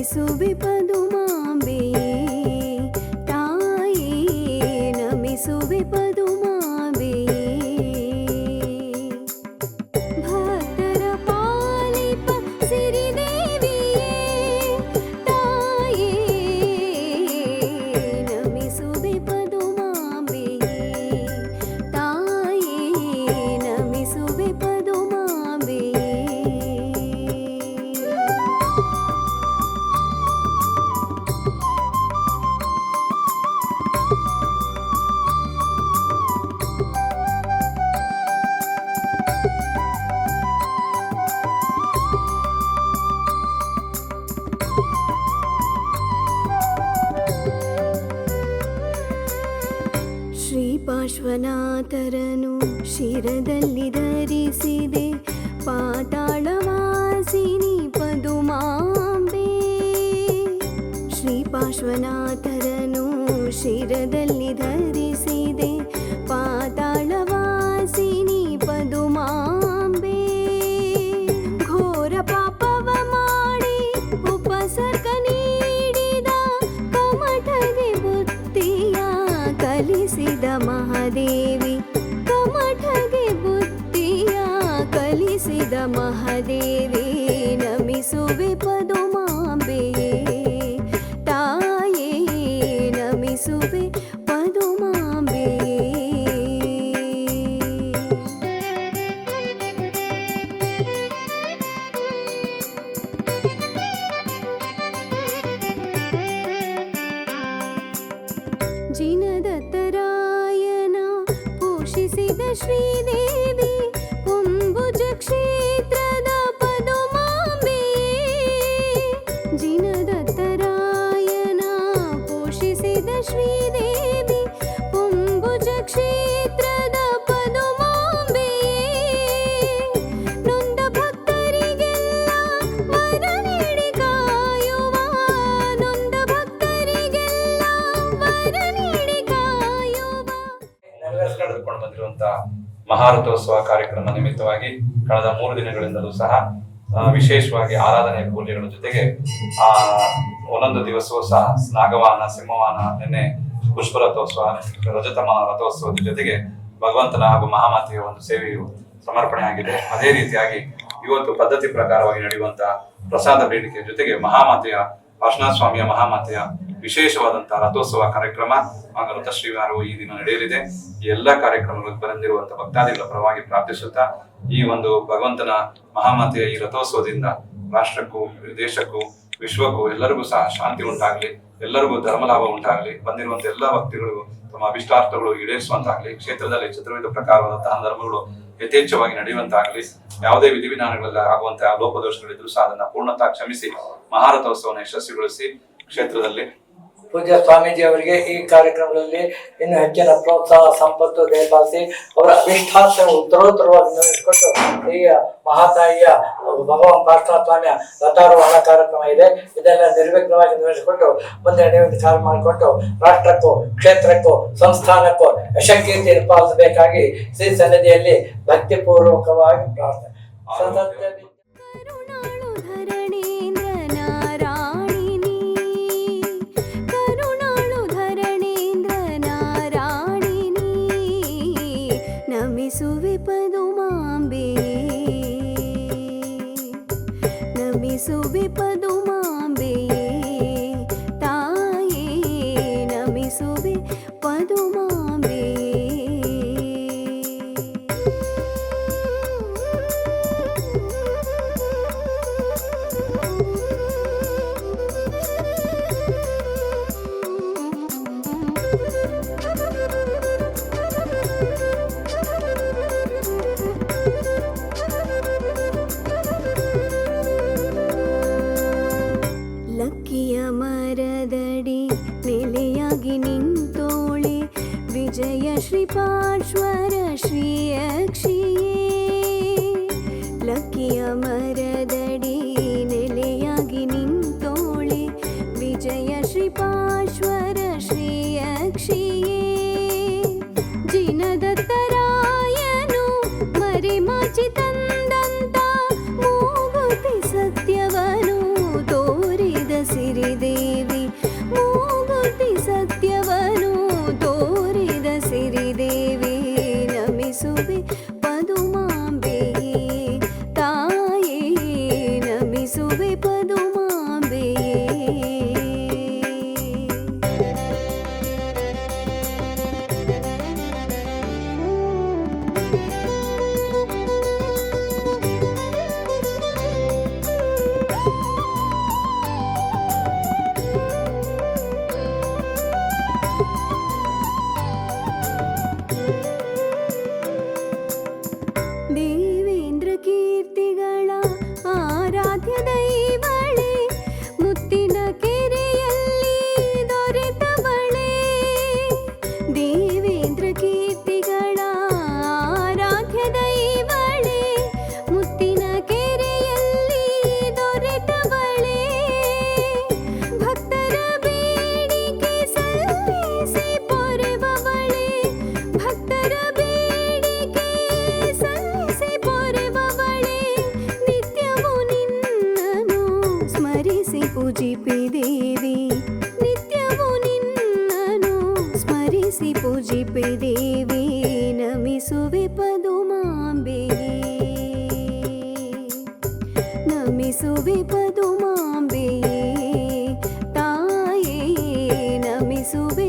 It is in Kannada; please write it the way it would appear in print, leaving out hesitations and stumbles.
ನಮಿಸುವೆ ಪದುಮಾಂಬೆಯೇ ತಾಯೇ ನಮಿಸುವೆ ಪದುಮಾಂಬೆಯೇ ಭಕ್ತರ ಪಾಲಿಪ ಸಿರಿದೇವಿಯೇ ತಾಯೇ ನಮಿಸುವೆ ಪದುಮಾಂಬೆಯೇ ತಾಯೇ ನಮಿಸುವೆ ಪದುಮಾಂಬೆಯೇ ಶ್ರೀಪಾರ್ಶ್ವನಾಥರನು ಶಿರದಲ್ಲಿ ಧರಿಸಿದೆ ಪಾತಾಳವಾಸಿನಿ ಪದುಮಾಂಬೆ ಶ್ರೀಪಾರ್ಶ್ವನಾಥರನು ಶಿರದಲ್ಲಿ ಧರಿಸಿದೆ ಪಾತಾಳವಾಸಿನಿ ಪದುಮಾಂಬೆ ಘೋರ ಪಾಪವ ಮಾಡಿ ಉಪಸರ್ಗ ನೀಡಿದ ಕಮಠಗೆ ಬುದ್ಧಿಯ ಕಲಿಸಿದ ಮಹಾದೇವಿ ಕಮಠಗೆ ಬುದ್ಧಿಯ ಕಲಿಸಿದ ಮಹಾದೇವಿ ನಮಿಸುವೆ ಪದುಮಾಂಬೆಯೇ ತಾಯೇ ನಮಿಸುವೆ ಪದುಮಾಂಬೆಯೇ ಜಿನದತ್ತರಾಯನ ಪೋಷಿಸಿದ ಶ್ರೀದೇವಿ ಕುಂಭುಜ ಕ್ಷೇತ್ರದ ಪದುಮಾಂಬೆಯೇ ಜಿನದತ್ತರಾಯನ ಪೋಷಿಸಿದ ಶ್ರೀದೇವಿ ಕುಂಭುಜ ಕ್ಷೇತ್ರದ ಪದುಮಾಂಬೆಯೇ ನೊಂದ ಭಕ್ತರಿಗೆಲ್ಲ ವರ ನೀಡಿ ಕಾಯುವ ನೊಂದ ಭಕ್ತರಿಗೆಲ್ಲ ವರ ನೀಡಿ ಕಾಯುವ ನೆರವೇರಿಸಿಕೊಂಡು ಬಂದಿರುವಂತಹ ಮಹಾರಥೋತ್ಸವ ಕಾರ್ಯಕ್ರಮ ನಿಮಿತ್ತವಾಗಿ ಕಳೆದ 3 ದಿನಗಳಿಂದಲೂ ಸಹ ವಿಶೇಷವಾಗಿ ಆರಾಧನೆ ಪೂಜೆಗಳ ಜೊತೆಗೆ ಒಂದೊಂದು ದಿವಸವೂ ಸಹ ನಾಗವಾಹನ, ಸಿಂಹವಾಹನ, ನಿನ್ನೆ ಪುಷ್ಪರಥೋತ್ಸವ, ರಥೋತ್ಸವದ ಜೊತೆಗೆ ಭಗವಂತನ ಹಾಗೂ ಮಹಾಮಾತೆಯ ಒಂದು ಸೇವೆಯು ಸಮರ್ಪಣೆ ಆಗಿದೆ. ಅದೇ ರೀತಿಯಾಗಿ ಇವತ್ತು ಪದ್ಧತಿ ಪ್ರಕಾರವಾಗಿ ನಡೆಯುವಂತಹ ಪ್ರಸಾದ ಬೇಡಿಕೆಯ ಜೊತೆಗೆ ಮಹಾಮಾತೆಯ ಪಾರ್ಶ್ವನಾಥ ಸ್ವಾಮಿಯ ಮಹಾಮಾತೆಯ ವಿಶೇಷವಾದಂತಹ ರಥೋತ್ಸವ ಕಾರ್ಯಕ್ರಮ ಹಾಗೂ ರಥಶ್ರೀವಾರವು ಈ ದಿನ ನಡೆಯಲಿದೆ. ಈ ಎಲ್ಲ ಕಾರ್ಯಕ್ರಮಗಳು ಬಂದಿರುವಂತಹ ಭಕ್ತಾದಿಗಳ ಪರವಾಗಿ ಪ್ರಾರ್ಥಿಸುತ್ತಾ ಈ ಒಂದು ಭಗವಂತನ ಮಹಾಮಾತೆಯ ಈ ರಥೋತ್ಸವದಿಂದ ರಾಷ್ಟ್ರಕ್ಕೂ, ದೇಶಕ್ಕೂ, ವಿಶ್ವಕ್ಕೂ ಎಲ್ಲರಿಗೂ ಸಹ ಶಾಂತಿ ಉಂಟಾಗ್ಲಿ, ಎಲ್ಲರಿಗೂ ಧರ್ಮಲಾಭ ಉಂಟಾಗ್ಲಿ, ಬಂದಿರುವಂತಹ ಎಲ್ಲ ಭಕ್ತಿಗಳಿಗೂ ತಮ್ಮ ಅಭಿಷ್ಟಾರ್ಥಗಳು ಈಡೇರಿಸುವಂತಾಗ್ಲಿ, ಕ್ಷೇತ್ರದಲ್ಲಿ ಚತುರ್ವಿಧ ಪ್ರಕಾರವಾದಂತಹ ಧರ್ಮಗಳು ಯಥೇಚ್ಛವಾಗಿ ನಡೆಯುವಂತಾಗ್ಲಿ, ಯಾವುದೇ ವಿಧಿವಿಧಾನಗಳೆಲ್ಲ ಆಗುವಂತಹ ಲೋಪದೋಷಗಳಿದ್ರು ಸಹ ಅದನ್ನ ಪೂರ್ಣತಾ ಕ್ಷಮಿಸಿ ಮಹಾರಥೋತ್ಸವವನ್ನು ಯಶಸ್ವಿಗೊಳಿಸಿ ಕ್ಷೇತ್ರದಲ್ಲಿ ಪೂಜ್ಯ ಸ್ವಾಮೀಜಿ ಅವರಿಗೆ ಈ ಕಾರ್ಯಕ್ರಮದಲ್ಲಿ ಇನ್ನು ಹೆಚ್ಚಿನ ಪ್ರೋತ್ಸಾಹ, ಸಂಪತ್ತು ದಯಪಾಲಿಸಿ ಅವರ ಅಭಿಷ್ಟಾರ್ಥವನ್ನು ಉತ್ತರೋತ್ತರವಾಗಿ ನೆರವೇರಿಸಿಕೊಟ್ಟು ಈ ಮಹಾತಾಯಿಯ ಭಗವಾನ್ ಪಾರ್ಶ್ವನಾಥ ಸ್ವಾಮಿಯ ರಥಾರೋಹಣ ಕಾರ್ಯಕ್ರಮ ಇದೆ. ಇದೆಲ್ಲ ನಿರ್ವಿಘ್ನವಾಗಿ ನೆರವೇರಿಸಿಕೊಟ್ಟು ಮುಂದೆ ನೈವೇದ್ಯ ಕಾರ್ಯ ಮಾಡಿಕೊಟ್ಟು ರಾಷ್ಟ್ರಕ್ಕೂ, ಕ್ಷೇತ್ರಕ್ಕೂ, ಸಂಸ್ಥಾನಕ್ಕೂ ಯಶಕೀರ್ತಿಯನ್ನು ಪಾಲಿಸಬೇಕಾಗಿ ಶ್ರೀ ಸನ್ನಿಧಿಯಲ್ಲಿ ಭಕ್ತಿಪೂರ್ವಕವಾಗಿ ಪ್ರಾರ್ಥನೆ. ನಮಿಸುವೆ ಪದುಮಾಂಬೆಯೇ ನಮಿಸುವೆ ಪದುಮಾಂಬೆಯೇ ತಾಯೇ ನಮಿಸುವೆ ಪದುಮಾಂಬೆಯೇ ಪೂಜಿಪೆ ದೇವಿ ನಿತ್ಯವೂ ನಿನ್ನನು ಸ್ಮರಿಸಿ ಪೂಜಿಪೆ ದೇವಿ ನಮಿಸುವೆ ಪದುಮಾಂಬೆಯೇ ನಮಿಸುವೆ ಪದುಮಾಂಬೆಯೇ ತಾಯೇ ನಮಿಸುವೆ